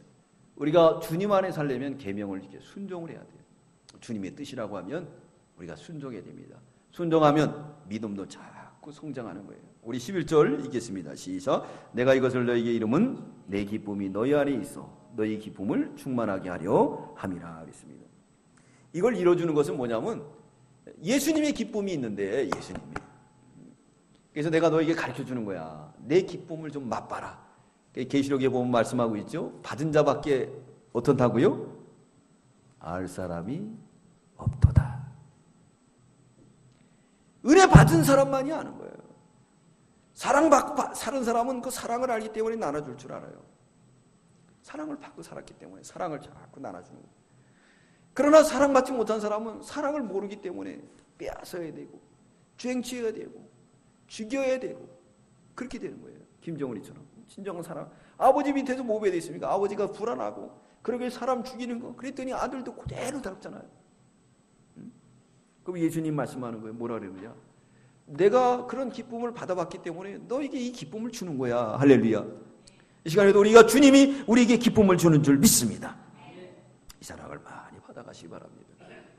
우리가 주님 안에 살려면 계명을 이렇게 순종을 해야 돼요. 주님의 뜻이라고 하면 우리가 순종해야 됩니다. 순종하면 믿음도 자꾸 성장하는 거예요. 우리 11절 읽겠습니다. 시작. 내가 이것을 너희에게 이름은 내 기쁨이 너희 안에 있어 너희 기쁨을 충만하게 하려 함이라 하겠습니다. 이걸 이뤄주는 것은 뭐냐면 예수님의 기쁨이 있는데 예수님이 그래서 내가 너에게 가르쳐주는 거야. 내 기쁨을 좀 맛봐라. 계시록에 보면 말씀하고 있죠. 받은 자밖에 어떻다고요? 알 사람이 없도다. 은혜 받은 사람만이 아는 거예요. 사랑받고 사는 사람은 그 사랑을 알기 때문에 나눠줄 줄 알아요. 사랑을 받고 살았기 때문에 사랑을 자꾸 나눠주는 거예요. 그러나 사랑받지 못한 사람은 사랑을 모르기 때문에 빼앗아야 되고 주행치해야 되고 죽여야 되고 그렇게 되는 거예요. 김정은이처럼. 진정한 사랑. 아버지 밑에서 뭐 배돼 있습니까? 아버지가 불안하고 그러게 사람 죽이는 거. 그랬더니 아들도 그대로 닮잖아요. 그럼 예수님 말씀하는 거예요. 뭐라 그러느냐? 내가 그런 기쁨을 받아봤기 때문에 너에게 이 기쁨을 주는 거야. 할렐루야. 이 시간에도 우리가 주님이 우리에게 기쁨을 주는 줄 믿습니다. 이 사랑을 많이 받아가시기 바랍니다.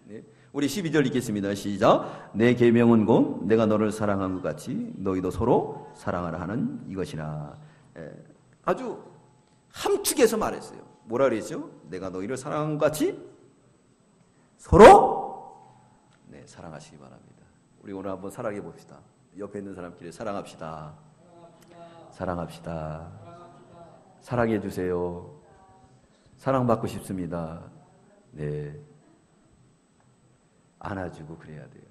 네. 우리 12절 읽겠습니다. 시작. 내 계명은 곧 내가 너를 사랑한 것 같이 너희도 서로 사랑하라 하는 이것이라. 아주 함축해서 말했어요. 뭐라 그랬죠? 내가 너희를 사랑한 것 같이 서로 사랑하시기 바랍니다. 우리 오늘 한번 사랑해 봅시다. 옆에 있는 사람끼리 사랑합시다. 사랑합시다. 사랑해 주세요. 사랑받고 싶습니다. 네. 안아주고 그래야 돼요.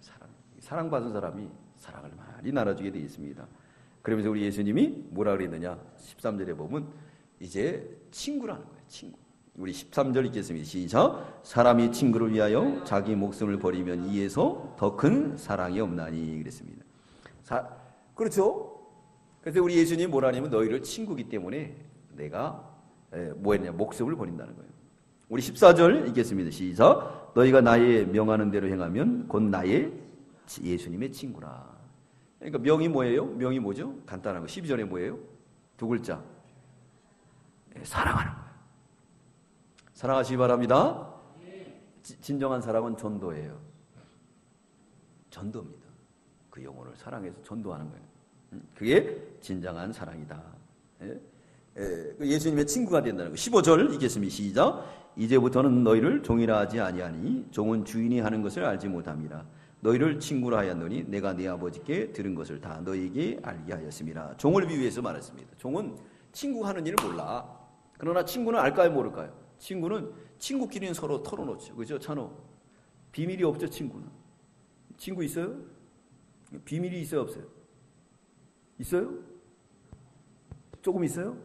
사랑받은 사람이 사랑을 많이 나눠주게 되어 있습니다. 그러면서 우리 예수님이 뭐라 그랬느냐? 13절에 보면 이제 친구라는 거예요. 친구. 우리 13절 읽겠습니다. 시작. 사람이 친구를 위하여 자기 목숨을 버리면 이에서 더 큰 사랑이 없나니 그랬습니다. 그렇죠? 그래서 우리 예수님이 뭐라 하냐면 너희를 친구기 때문에 내가 뭐 했냐? 목숨을 버린다는 거예요. 우리 14절 읽겠습니다. 시작. 너희가 나의 명하는 대로 행하면 곧 나의 예수님의 친구라. 그러니까 명이 뭐예요? 명이 뭐죠? 간단한 거. 12절에 뭐예요? 두 글자. 사랑하는 거예요. 사랑하시기 바랍니다. 진정한 사랑은 전도예요. 전도입니다. 그 영혼을 사랑해서 전도하는 거예요. 그게 진정한 사랑이다. 예수님의 친구가 된다는 거. 15절 읽겠습니다. 시작. 이제부터는 너희를 종이라 하지 아니하니 종은 주인이 하는 것을 알지 못함이라. 너희를 친구라 하였노니 내가 네 아버지께 들은 것을 다 너희에게 알게 하였습니다. 종을 비유해서 말했습니다. 종은 친구 하는 일을 몰라. 그러나 친구는 알까요 모를까요? 친구는 친구끼리는 서로 털어놓죠. 그죠? 찬호. 비밀이 없죠, 친구는. 친구 있어요? 비밀이 있어요, 없어요? 있어요? 조금 있어요?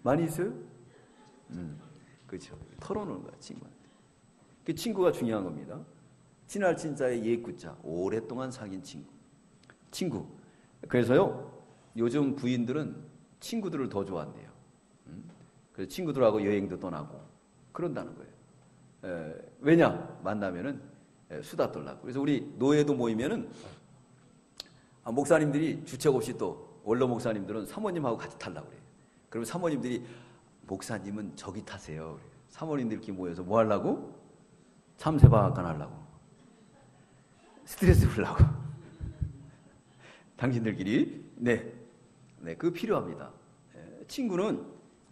많이 있어요? 그렇죠. 털어놓는 거야, 친구한테. 그 친구가 중요한 겁니다. 친할 친자의 예구자. 오랫동안 사귄 친구. 친구. 그래서요, 요즘 부인들은 친구들을 더 좋아한대요. 그래서 친구들하고 여행도 떠나고 그런다는 거예요. 왜냐? 만나면은 수다 떨라고. 그래서 우리 노예도 모이면은 목사님들이 주책 없이 또 원로 목사님들은 사모님하고 같이 탈라고 그래요. 그러면 사모님들이 목사님은 저기 타세요. 사모님들끼리 모여서 뭐 하려고? 참새방앗간 하려고. 스트레스 풀라고. 당신들끼리. 네, 그거 필요합니다. 친구는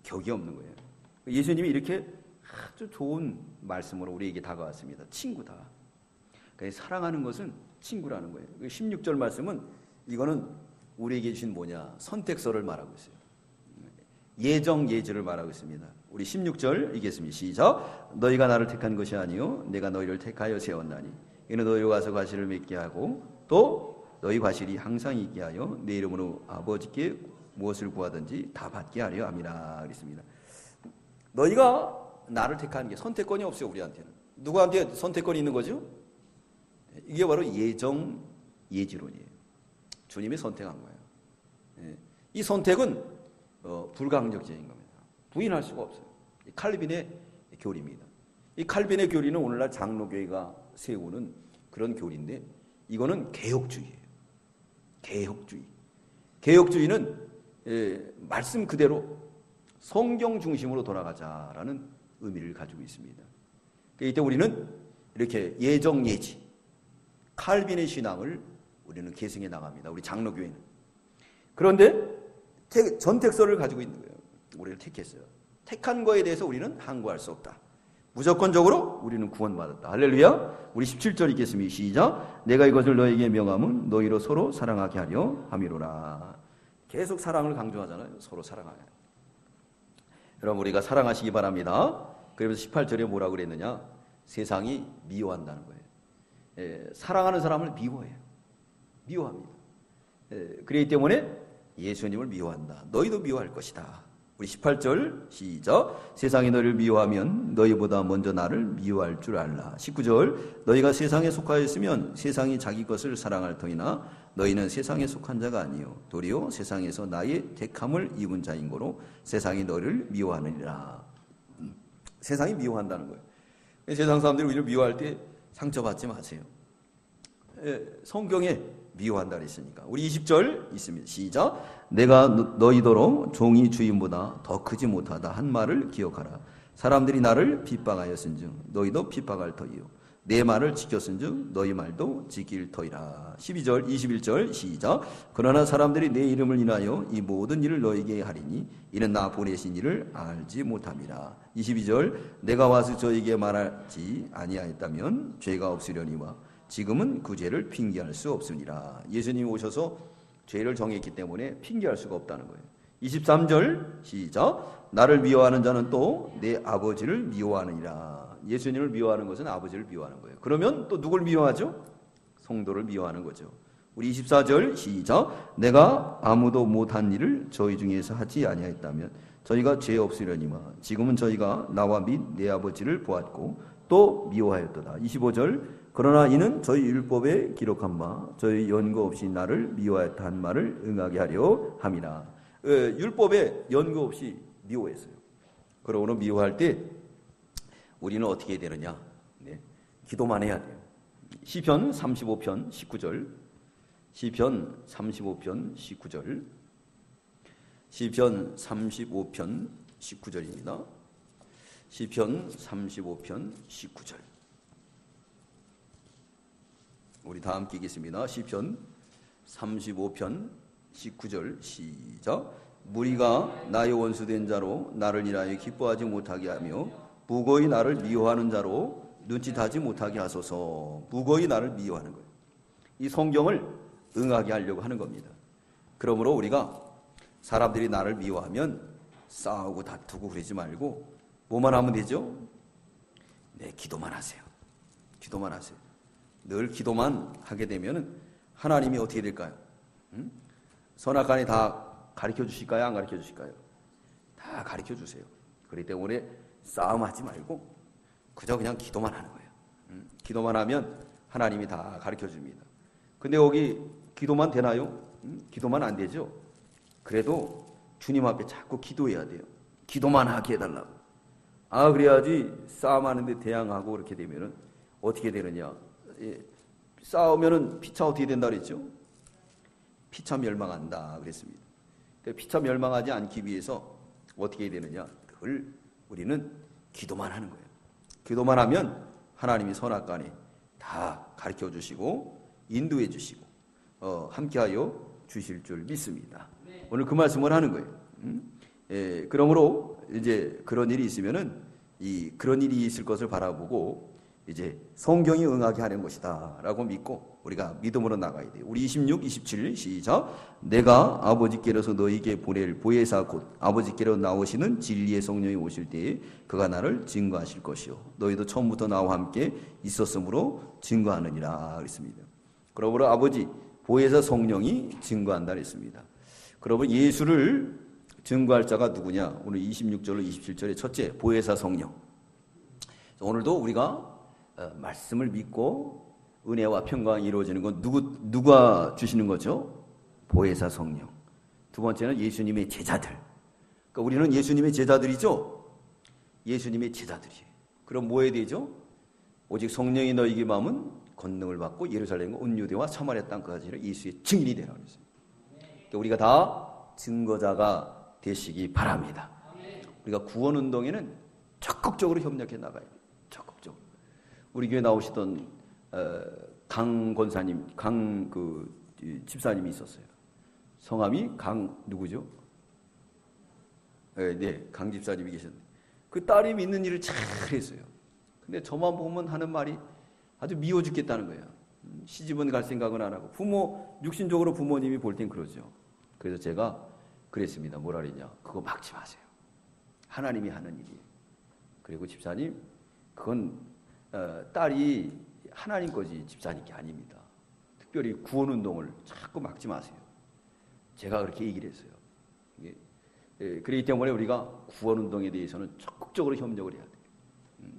격이 없는 거예요. 예수님이 이렇게 아주 좋은 말씀으로 우리에게 다가왔습니다. 친구다. 그러니까 사랑하는 것은 친구라는 거예요. 16절 말씀은 이거는 우리에게 주신 선택서를 말하고 있어요. 예정 예지를 말하고 있습니다. 우리 16절 읽겠습니다. 시작. 너희가 나를 택한 것이 아니요 내가 너희를 택하여 세웠나니 이는 너희가 가서 과실을 맺게 하고 또 너희 과실이 항상 있게 하여 내 이름으로 아버지께 무엇을 구하든지 다 받게 하려 함이라 그랬습니다. 너희가 나를 택하는 게 선택권이 없어요. 우리한테는. 누구한테 선택권이 있는 거죠? 이게 바로 예정 예지론이에요. 주님이 선택한 거예요. 이 선택은 불가항력적인 겁니다. 부인할 수가 없어요. 칼빈의 교리입니다. 이 칼빈의 교리는 오늘날 장로교회가 세우는 그런 교리인데 이거는 개혁주의예요. 개혁주의는 말씀 그대로 성경 중심으로 돌아가자라는 의미를 가지고 있습니다. 이때 우리는 이렇게 예정 예지 칼빈의 신앙을 우리는 계승해 나갑니다. 우리 장로교회는. 그런데 선택서를 가지고 있는 거예요. 우리를 택했어요. 택한 거에 대해서 우리는 항거할 수 없다. 무조건적으로 우리는 구원받았다. 할렐루야. 우리 17절 읽겠습니다. 시작. 내가 이것을 너에게 명함은 너희로 서로 사랑하게 하려 함이로라. 계속 사랑을 강조하잖아요. 서로 사랑하게. 여러분 우리가 사랑하시기 바랍니다. 그러면서 18절에 뭐라고 그랬느냐. 세상이 미워한다는 거예요. 사랑하는 사람을 미워합니다. 그렇기 때문에 예수님을 미워한다. 너희도 미워할 것이다. 우리 18절 시작. 세상이 너를 미워하면 너희보다 먼저 나를 미워할 줄 알라. 19절 너희가 세상에 속하였으면 세상이 자기 것을 사랑할 터이나 너희는 세상에 속한 자가 아니요 도리어 세상에서 나의 택함을 입은 자인 거로 세상이 너를 미워하느니라. 세상이 미워한다는 거예요. 세상 사람들이 우리를 미워할 때 상처받지 마세요. 성경에 미워한다 그랬으니까. 우리 20절 있습니다. 시작. 내가 너희더러 종이 주인보다 더 크지 못하다 한 말을 기억하라. 사람들이 나를 핍박하였은즉 너희도 핍박할 터이요 내 말을 지켰은즉 너희 말도 지킬 터이라. 12절 21절 시작. 그러나 사람들이 내 이름을 인하여 이 모든 일을 너희에게 하리니 이는 나 보내신 이를 알지 못함이라. 22절 내가 와서 저에게 말하지 아니하였다면 죄가 없으려니와 지금은 그 죄를 핑계할 수 없으니라. 예수님이 오셔서 죄를 정했기 때문에 핑계할 수가 없다는 거예요. 23절 시작. 나를 미워하는 자는 또 내 아버지를 미워하느니라. 예수님을 미워하는 것은 아버지를 미워하는 거예요. 그러면 또 누굴 미워하죠? 성도를 미워하는 거죠. 우리 24절 시작. 내가 아무도 못한 일을 저희 중에서 하지 아니하였다면 저희가 죄 없으려니와 지금은 저희가 나와 및 내 아버지를 보았고 또 미워하였도다. 25절 그러나 이는 저희 율법에 기록한 바 저희 연고 없이 나를 미워하였다 한 말을 응하게 하려 함이라. 율법에 연고 없이 미워했어요. 그러므로 미워할 때 우리는 어떻게 해야 되느냐? 기도만 해야 돼요. 시편 35편 19절 시편 35편 19절 시편 35편 19절입니다. 시편 35편 19절 우리 다 함께 읽겠습니다. 시편 35편 19절 시작. 무리가 나의 원수된 자로 나를 인하여 기뻐하지 못하게 하며 무고히 나를 미워하는 자로 눈짓하지 못하게 하소서. 무고히 나를 미워하는 거예요. 이 성경을 응하게 하려고 하는 겁니다. 그러므로 우리가 사람들이 나를 미워하면 싸우고 다투고 그러지 말고 뭐만 하면 되죠? 기도만 하세요. 기도만 하세요. 늘 기도만 하게 되면 하나님이 어떻게 될까요? 선악간에 다 가르쳐 주실까요? 안 가르쳐 주실까요? 다 가르쳐 주세요. 그렇기 때문에 싸움하지 말고 그저 그냥 기도만 하는 거예요. 기도만 하면 하나님이 다 가르쳐 줍니다. 근데 여기 기도만 되나요? 기도만 안 되죠? 그래도 주님 앞에 자꾸 기도해야 돼요. 기도만 하게 해달라고. 그래야지 싸움하는데 대항하고 그렇게 되면은 어떻게 되느냐? 싸우면은 피차 어떻게 된다 그랬죠? 피차 멸망한다 그랬습니다. 피차 멸망하지 않기 위해서 어떻게 해야 되느냐? 그걸 우리는 기도만 하는 거예요. 기도만 하면 하나님이 선악간에 다 가르쳐 주시고 인도해 주시고 함께하여 주실 줄 믿습니다. 오늘 그 말씀을 하는 거예요. 그러므로 이제 그런 일이 있으면은 그런 일이 있을 것을 바라보고 이제 성경이 응하게 하는 것이다라고 믿고 우리가 믿음으로 나가야 돼요. 우리 26, 27 시작. 내가 아버지께로서 너희에게 보낼 보혜사 곧 아버지께로 나오시는 진리의 성령이 오실 때에 그가 나를 증거하실 것이요 너희도 처음부터 나와 함께 있었으므로 증거하느니라 그랬습니다. 그러므로 아버지 보혜사 성령이 증거한다 그랬습니다. 그러면 예수를 증거할 자가 누구냐? 오늘 26절로 27절의 첫째 보혜사 성령. 오늘도 우리가 말씀을 믿고 은혜와 평강이 이루어지는 건 누가 주시는 거죠? 보혜사 성령. 두 번째는 예수님의 제자들. 그러니까 우리는 예수님의 제자들이죠? 예수님의 제자들이에요. 그럼 뭐 해야 되죠? 오직 성령이 너희에게 마음은 권능을 받고 예루살렘과 온 유대와 사마리아 땅까지 예수의 증인이 되라 그랬어요. 그러니까 우리가 다 증거자가 되시기 바랍니다. 우리가 구원운동에는 적극적으로 협력해 나가야 돼요. 적극적으로. 우리 교회 나오시던 강 권사님, 집사님이 있었어요. 성함이 누구죠? 네, 강 집사님이 계셨는데 그 딸이 믿는 일을 잘 했어요. 근데 저만 보면 하는 말이 아주 미워 죽겠다는 거예요. 시집은 갈 생각은 안 하고 육신적으로 부모님이 볼 땐 그러죠. 그래서 제가 그랬습니다. 뭐라 그랬냐? 그거 막지 마세요. 하나님이 하는 일이에요. 그리고 집사님, 그건 딸이 하나님 거지 집사님 게 아닙니다. 특별히 구원운동을 자꾸 막지 마세요. 제가 그렇게 얘기를 했어요. 그렇기 때문에 우리가 구원운동에 대해서는 적극적으로 협력을 해야 돼요.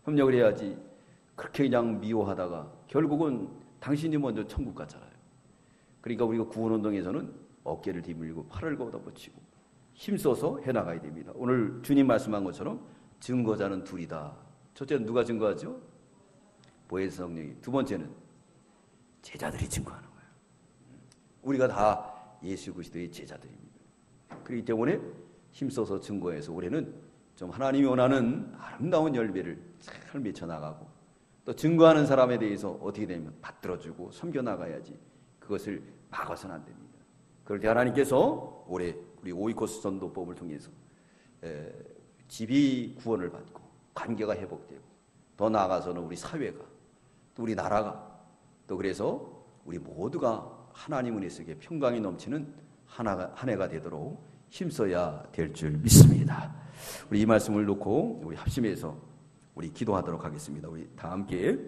협력을 해야지 그렇게 그냥 미워하다가 결국은 당신이 먼저 천국 갔잖아요. 그러니까 우리가 구원운동에서는 어깨를 뒤밀고 팔을 걷어붙이고 힘써서 해나가야 됩니다. 오늘 주님 말씀한 것처럼 증거자는 둘이다. 첫째는 누가 증거하죠? 보혜사 성령이. 두 번째는 제자들이 증거하는 거예요. 우리가 다 예수 그리스도의 제자들입니다. 그렇기 때문에 힘써서 증거해서 올해는 좀 하나님이 원하는 아름다운 열매를 잘 맺혀나가고 또 증거하는 사람에 대해서 어떻게 되면 받들어주고 섬겨나가야지 그것을 막아서는 안 됩니다. 그럴 때 하나님께서 올해 우리 오이코스 전도법을 통해서 집이 구원을 받고 관계가 회복되고 더 나아가서는 우리 사회가 또 우리 나라가 또 그래서 우리 모두가 하나님 은혜 속에 평강이 넘치는 한 해가 되도록 힘써야 될 줄 믿습니다. 우리 이 말씀을 놓고 우리 합심해서 우리 기도하도록 하겠습니다. 우리 다 함께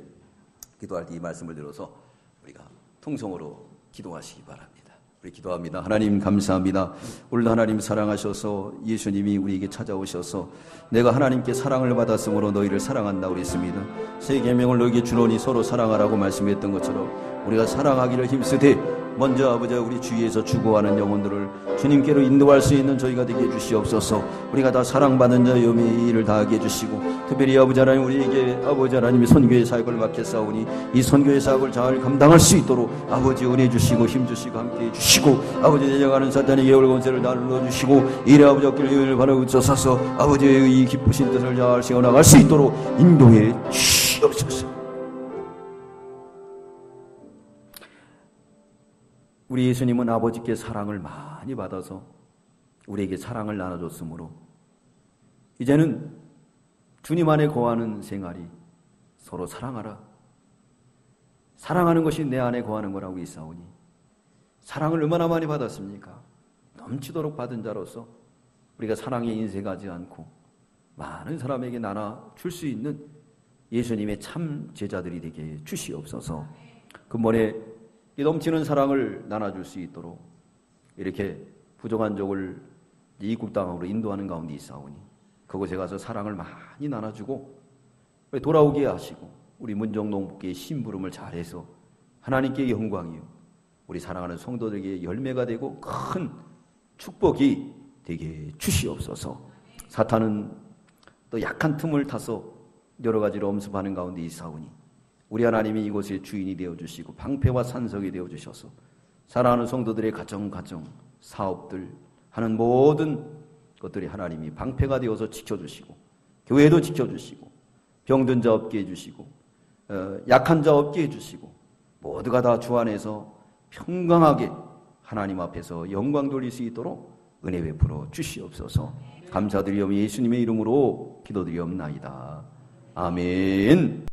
기도할 때 이 말씀을 들어서 우리가 통성으로 기도하시기 바랍니다. 우리 기도합니다. 하나님 감사합니다. 오늘도 하나님 사랑하셔서 예수님이 우리에게 찾아오셔서 내가 하나님께 사랑을 받았으므로 너희를 사랑한다 그랬습니다. 세 계명을 너희에게 주노니 서로 사랑하라고 말씀했던 것처럼 우리가 사랑하기를 힘쓰되 먼저 아버지 우리 주위에서 죽어가는 영혼들을 주님께로 인도할 수 있는 저희가 되게 해주시옵소서. 우리가 다 사랑받는 자 염의 일을 다하게 해주시고 특별히 아버지 하나님 우리에게 아버지 하나님이 선교의 사역을 맡겼사오니 이 선교의 사역을 잘 감당할 수 있도록 아버지 은혜 주시고 힘 주시고 함께 해주시고 아버지 내려가는 사탄의 예월 권세를 날려주시고 이래 아버지 어깨를 바라보셔서 아버지의 이 기쁘신 뜻을 잘 세워나갈 수 있도록 인도해 주시옵소서. 우리 예수님은 아버지께 사랑을 많이 받아서 우리에게 사랑을 나눠줬으므로 이제는 주님 안에 거하는 생활이 서로 사랑하라. 사랑하는 것이 내 안에 거하는 거라고 있사오니 사랑을 얼마나 많이 받았습니까? 넘치도록 받은 자로서 우리가 사랑에 인색하지 않고 많은 사람에게 나눠줄 수 있는 예수님의 참 제자들이 되게 주시옵소서. 근본에 이 넘치는 사랑을 나눠줄 수 있도록 이렇게 부족한 적을 이국 땅으로 인도하는 가운데 있사오니 그곳에 가서 사랑을 많이 나눠주고 돌아오게 하시고 우리 문정농부께의 심부름을 잘해서 하나님께 영광이요 우리 사랑하는 성도들에게 열매가 되고 큰 축복이 되게 주시옵소서. 사탄은 또 약한 틈을 타서 여러 가지로 엄습하는 가운데 있사오니 우리 하나님이 이곳의 주인이 되어주시고 방패와 산석이 되어주셔서 사랑하는 성도들의 가정, 사업들 하는 모든 그것들이 하나님이 방패가 되어서 지켜주시고 교회도 지켜주시고 병든 자 없게 해주시고 약한 자 없게 해주시고 모두가 다 주 안에서 평강하게 하나님 앞에서 영광 돌릴 수 있도록 은혜 베풀어 주시옵소서. 감사드리오며 예수님의 이름으로 기도드리옵나이다. 아멘.